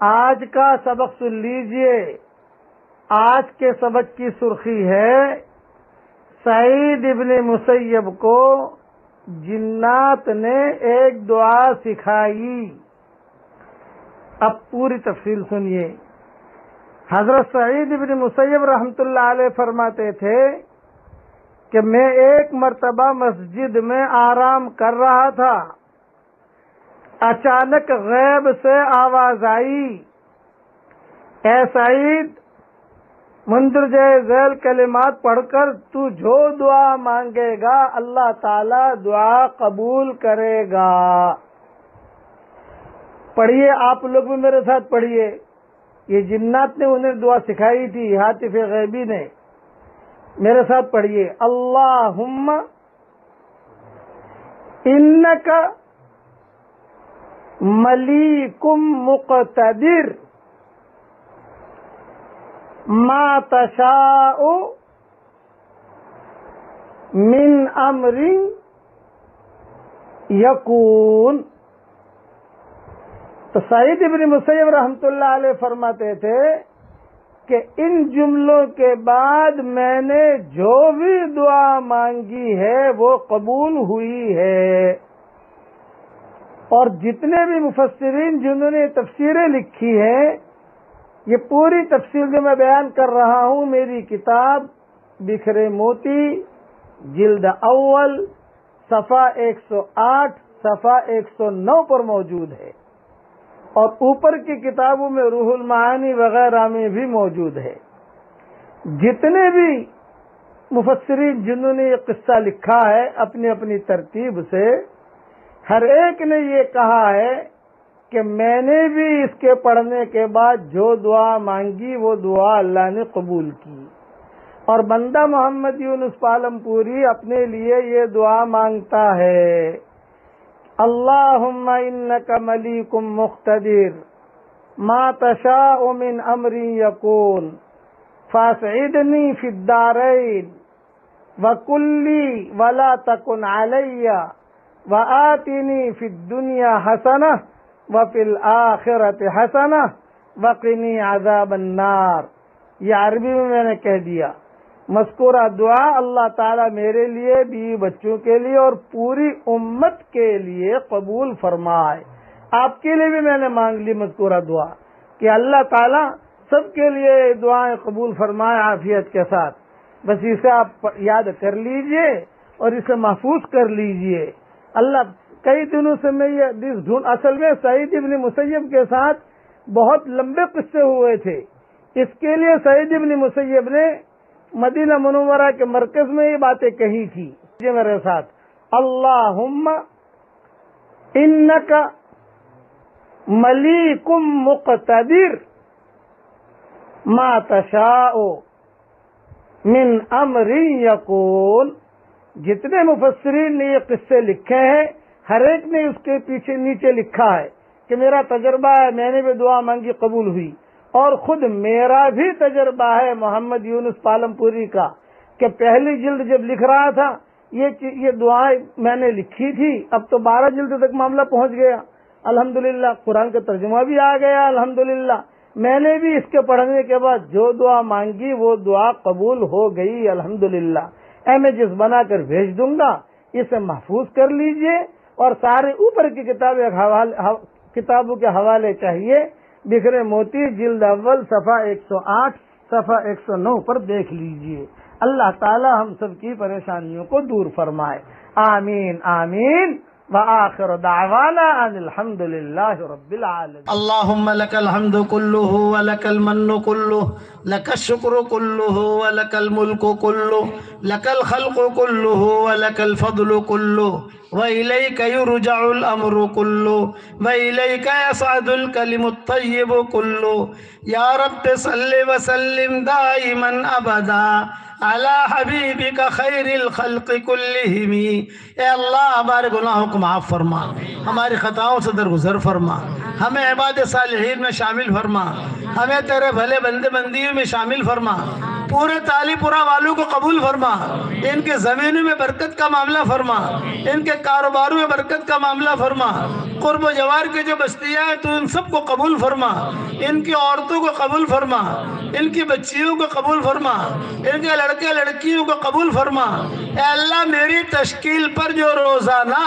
آج کا سبق سن لیجئے۔ آج کے سبق کی سرخی ہے سعید ابن مسیب کو جنات نے ایک دعا سکھائی۔ اب پوری تفصیل سنیے۔ حضرت سعید ابن مسیب رحمۃ اللہ علیہ فرماتے تھے کہ میں ایک مرتبہ مسجد میں آرام کر رہا تھا، اچانک غیب سے آواز آئی، اے سعید، مندرجہ ذیل کلمات پڑھ کر تو جو دعا مانگے گا اللہ تعالی دعا قبول کرے گا۔ پڑھیے، آپ لوگ بھی میرے ساتھ پڑھیے۔ یہ جنات نے انہیں دعا سکھائی تھی، ہاتف غیبی نے۔ میرے ساتھ پڑھیے، اللہم انک ملیکم مقتدر ما تشاء من امر یکون۔ تو سعید ابن مسیب رحمۃ اللہ علیہ فرماتے تھے کہ ان جملوں کے بعد میں نے جو بھی دعا مانگی ہے وہ قبول ہوئی ہے۔ اور جتنے بھی مفسرین جنہوں نے تفسیریں لکھی ہیں، یہ پوری تفصیل جو میں بیان کر رہا ہوں میری کتاب بکھرے موتی جلد اول صفحہ 108 صفحہ 109 پر موجود ہے، اور اوپر کی کتابوں میں روح المعانی وغیرہ میں بھی موجود ہے۔ جتنے بھی مفسرین جنہوں نے یہ قصہ لکھا ہے اپنی اپنی ترتیب سے، ہر ایک نے یہ کہا ہے کہ میں نے بھی اس کے پڑھنے کے بعد جو دعا مانگی وہ دعا اللہ نے قبول کی۔ اور بندہ محمد یونس پالم پوری اپنے لیے یہ دعا مانگتا ہے، اللہم انک ملیکم مقتدر ما تشاء من امر یکون فاسعدنی فی الدارین وکلی ولا تکن علی وآتنی فی الدنیا حسنہ وفی الآخرۃ حسنہ وقنی عذاب النار۔ یہ عربی میں نے کہہ دیا۔ مذکورہ دعا اللہ تعالیٰ میرے لیے، بیوی بچوں کے لیے اور پوری امت کے لیے قبول فرمائے۔ آپ کے لیے بھی میں نے مانگ لی مذکورہ دعا کہ اللہ تعالیٰ سب کے لیے دعائیں قبول فرمائے عافیت کے ساتھ۔ بس اسے آپ یاد کر لیجئے اور اسے محفوظ کر لیجئے۔ اللہ کئی دنوں سے میں یہ حدیث ڈھونڈ، اصل میں سعید ابن مسیب کے ساتھ بہت لمبے قصے ہوئے تھے۔ اس کے لیے سعید ابن مسیب نے مدینہ منورہ کے مرکز میں یہ باتیں کہی تھی۔ یہ میرے ساتھ، اللہم انک ملیکم مقتدر ما تشاء من امر یکون۔ جتنے مفسرین نے یہ قصے لکھے ہیں ہر ایک نے اس کے پیچھے نیچے لکھا ہے کہ میرا تجربہ ہے، میں نے بھی دعا مانگی قبول ہوئی، اور خود میرا بھی تجربہ ہے محمد یونس پالم پوری کا کہ پہلی جلد جب لکھ رہا تھا یہ دعائیں میں نے لکھی تھی، اب تو 12 جلد تک معاملہ پہنچ گیا الحمدللہ، قرآن کا ترجمہ بھی آ گیا الحمدللہ۔ میں نے بھی اس کے پڑھنے کے بعد جو دعا مانگی وہ دعا قبول ہو گئی الحمدللہ۔ امیجز بنا کر بھیج دوں گا، اسے محفوظ کر لیجئے، اور سارے اوپر کی کتابوں کے حوالے چاہیے، بکھرے موتی جلد اول صفحہ 108 صفحہ 109 پر دیکھ لیجئے۔ اللہ تعالی ہم سب کی پریشانیوں کو دور فرمائے، آمین آمین۔ وآخر دعوانا ان الحمد للہ رب العالمین۔ اللہم لک الحمد کلہ ولک المن کلہ، لک الشکر کلہ ولک الملک کلہ، لک الخلق کلہ ولک الفضل کلہ، وإلیک یرجع الامر کلہ، وإلیک یصعد الکلم الطیب کلہ۔ یا رب صل وسلم دائما ابدا علی حبیبک خیر الخلق کلہم۔ اے اللہ ہمارے گناہوں کو معاف فرما، ہماری خطاؤں سے درگزر فرما، ہمیں عباد صالحین میں شامل فرما، ہمیں تیرے بھلے بندے بندیوں میں شامل فرما۔ پورے تالی پورا والوں کو قبول فرما، ان کے زمینوں میں برکت کا معاملہ فرما، ان کے کاروباروں میں برکت کا معاملہ فرما، قرب و جوار کے جو بستیاں ہیں تو ان سب کو قبول فرما، ان کی عورتوں کو قبول فرما، ان کی بچیوں کو قبول فرما، ان کے لڑکے لڑکیوں کو قبول فرما۔ اے اللہ میری تشکیل پر جو روزانہ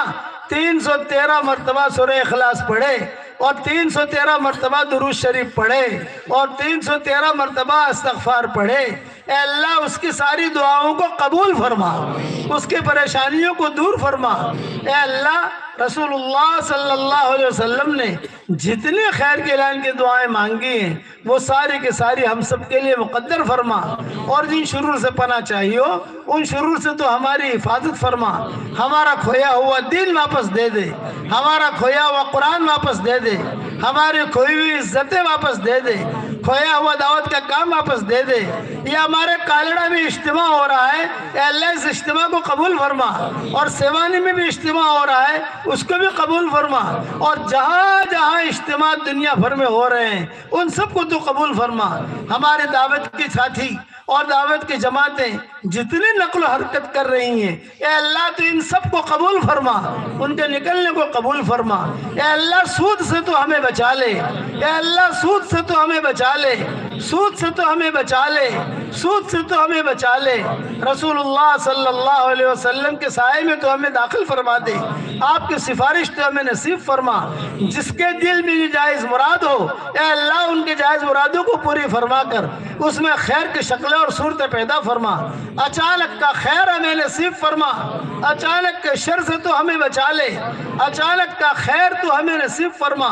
313 مرتبہ سورہ اخلاص پڑھے اور 313 مرتبہ درود شریف پڑھے اور 313 مرتبہ استغفار پڑھے، اے اللہ اس کی ساری دعاؤں کو قبول فرما، اس کی پریشانیوں کو دور فرما۔ اے اللہ رسول اللہ صلی اللہ علیہ وسلم نے جتنی خیر کے اعلان کی دعائیں مانگی ہیں وہ ساری کے ساری ہم سب کے لیے مقدر فرما، اور جن شرور سے پناہ چاہیے ہو ان شرور سے تو ہماری حفاظت فرما، ہمارا کھویا ہوا دین واپس دے دے، ہمارا کھویا ہوا قرآن واپس دے دے، ہماری کھوئی ہوئی عزتیں واپس دے دے، کھویا ہوا دعوت کا کام واپس دے دے۔ یہ ہمارے کالڑا میں اجتماع ہو رہا ہے، اے اللہ اس اجتماع کو قبول فرما، اور سیوانی میں بھی اجتماع ہو رہا ہے اس کو بھی قبول فرما، اور جہاں جہاں اجتماع دنیا بھر میں ہو رہے ہیں ان سب کو تو قبول فرما۔ ہمارے دعوت کے ساتھی اور دعوت کی جماعتیں جتنی نقل و حرکت کر رہی ہیں، اے اللہ تو ان سب کو قبول فرما، ان کے نکلنے کو قبول فرما۔ اے اللہ سود سے تو ہمیں بچا لے، اے اللہ سود سے تو ہمیں بچا لے، سود سے تو ہمیں بچا لے، سود سے تو ہمیں بچا لے۔ رسول اللہ صلی اللہ علیہ وسلم کے سائے میں تو ہمیں داخل فرما دے، آپ کی سفارش تو ہمیں نصیب فرما۔ جس کے دل میں جائز مراد ہو اے اللہ ان کے جائز مرادوں کو پوری فرما کر اس میں خیر کی شکلیں اور صورتیں پیدا فرما۔ اچانک کا خیر ہمیں نصیب فرما، اچانک کے شر سے تو ہمیں بچا لے، اچانک کا خیر تو ہمیں نصیب فرما،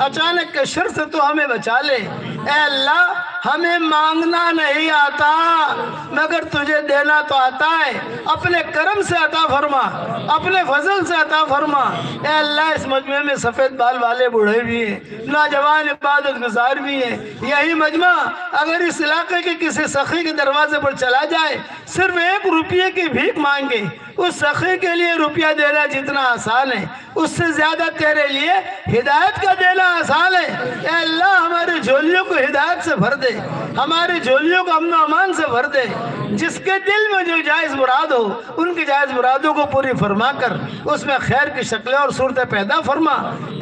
اچانک کے شر سے تو ہمیں بچا لے۔ اے اللہ ہمیں مانگنا نہیں آتا مگر تجھے دینا تو آتا ہے، اپنے کرم سے عطا فرما، اپنے فضل سے عطا فرما۔ اے اللہ اس مجمع میں سفید بال والے بوڑھے بھی ہیں، نوجوان عبادت گزار بھی ہیں، یہی مجمع اگر اس علاقے کے کسی سخی کے دروازے پر چلا جائے صرف 1 روپیے کی بھیک مانگے، اس سخی کے لیے روپیہ دینا جتنا آسان ہے اس سے زیادہ تیرے لیے ہدایت کا دینا آسان ہے۔ اے اللہ ہماری جھولیوں کو ہدایت سے بھر دے، ہماری جھولیوں کو امن و امان سے بھر دے۔ جس کے دل میں جو جائز مراد ہو ان کی جائز مرادوں کو پوری فرما کر اس میں خیر کی شکلیں اور صورتیں پیدا فرما۔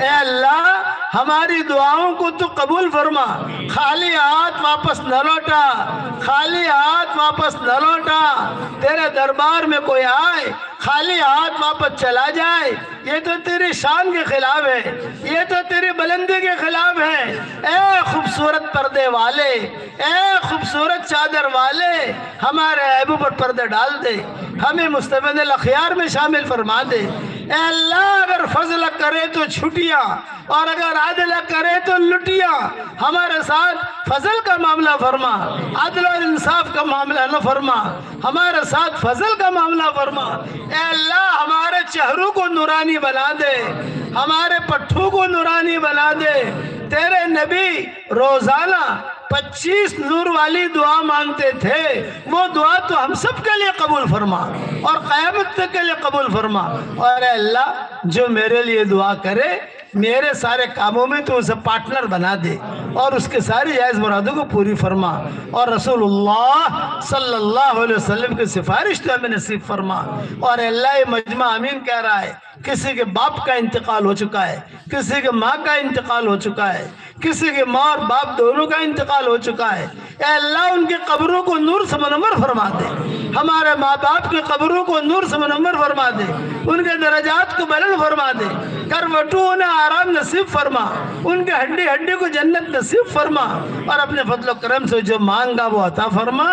اے اللہ ہماری دعاؤں کو تو قبول فرما، خالی ہاتھ واپس نہ لوٹا، خالی ہاتھ واپس نہ لوٹا۔ تیرے دربار میں کوئی آئے خالی ہاتھ واپس چلا جائے یہ تو تیری شان کے خلاف ہے، یہ تو تیری بلندی کے خلاف ہے۔ اے خوبصورت پردے والے، اے خوبصورت چادر والے، ہمارے عیبوں پر پردے ڈال دے، ہمیں مستفید الاخیار میں شامل فرما دے۔ اے اللہ اگر فضل کرے تو چھٹیاں اور اگر عدل کرے تو لٹیاں، ہمارے ساتھ فضل کا معاملہ فرما، عدل اور انصاف کا معاملہ نہ فرما، ہمارے ساتھ فضل کا معاملہ فرما۔ اے اللہ ہمارے چہروں کو نورانی بنا دے، ہمارے پٹھوں کو نورانی بنا دے۔ تیرے نبی روزانہ 25 نور والی دعا مانگتے تھے، وہ دعا تو ہم سب کے لیے قبول فرما اور قیامت تک کے لیے قبول فرما۔ اور اے اللہ جو میرے لیے دعا کرے میرے سارے کاموں میں تو اسے پارٹنر بنا دے اور اس کے ساری جائز مرادوں کو پوری فرما، اور رسول اللہ صلی اللہ علیہ وسلم کی سفارش تو ہمیں نصیب فرما۔ اور اے اللہ یہ مجمع آمین کہہ رہا ہے، کسی کے باپ کا انتقال ہو چکا ہے، کسی کے ماں کا انتقال ہو چکا ہے، کسی کے ماں اور باپ دونوں کا انتقال ہو چکا ہے۔ اے اللہ ان کی قبروں کو نور سے منور فرما دے، ہمارے ماں باپ کی قبروں کو نور سے منور فرما دے، ان کے درجات کو بلند فرما دے، کروٹوں انہیں آرام نصیب فرما، ان کے ہڈی ہڈی کو جنت نصیب فرما، اور اپنے فضل و کرم سے جو مانگا وہ عطا فرما،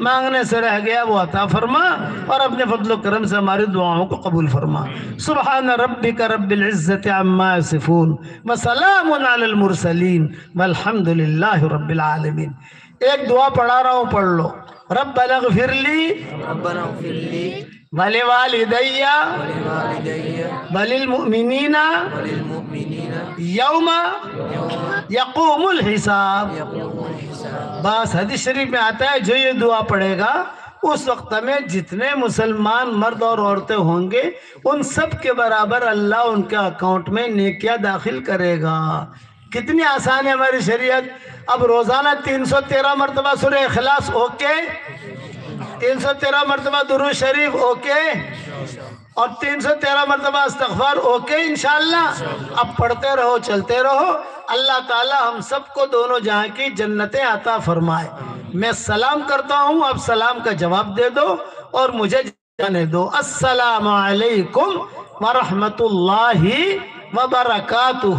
مانگنے سے رہ گیا وہ عطا فرما، اور اپنے فضل و کرم سے ہماری دعاؤں کو قبول فرما۔ سبحان ربک رب العزت عما یصفون وسلام علی المرسلین والحمد للہ رب العالمین۔ ایک دعا پڑھا رہا ہوں، پڑھ لو۔ ربنا اغفر لی ولوالدی وللمؤمنین یوم یقوم الحساب۔ بس حدیث شریف میں آتا ہے جو یہ دعا پڑھے گا اس وقت میں جتنے مسلمان مرد اور عورتیں ہوں گے ان سب کے برابر اللہ ان کے اکاؤنٹ میں نیکیاں داخل کرے گا۔ کتنی آسان ہے ہماری شریعت. اب روزانہ 313 مرتبہ سورہ اخلاص اوکے, 313 مرتبہ درود شریف اوکے, اور 313 مرتبہ استغفار اوکے انشاءاللہ. اب پڑھتے رہو, چلتے رہو. اللہ تعالی ہم سب کو دونوں جہاں کی جنتیں عطا فرمائے. میں سلام کرتا ہوں, اب سلام کا جواب دے دو اور مجھے جانے دو. السلام علیکم ورحمۃ اللہ وبرکاتہ.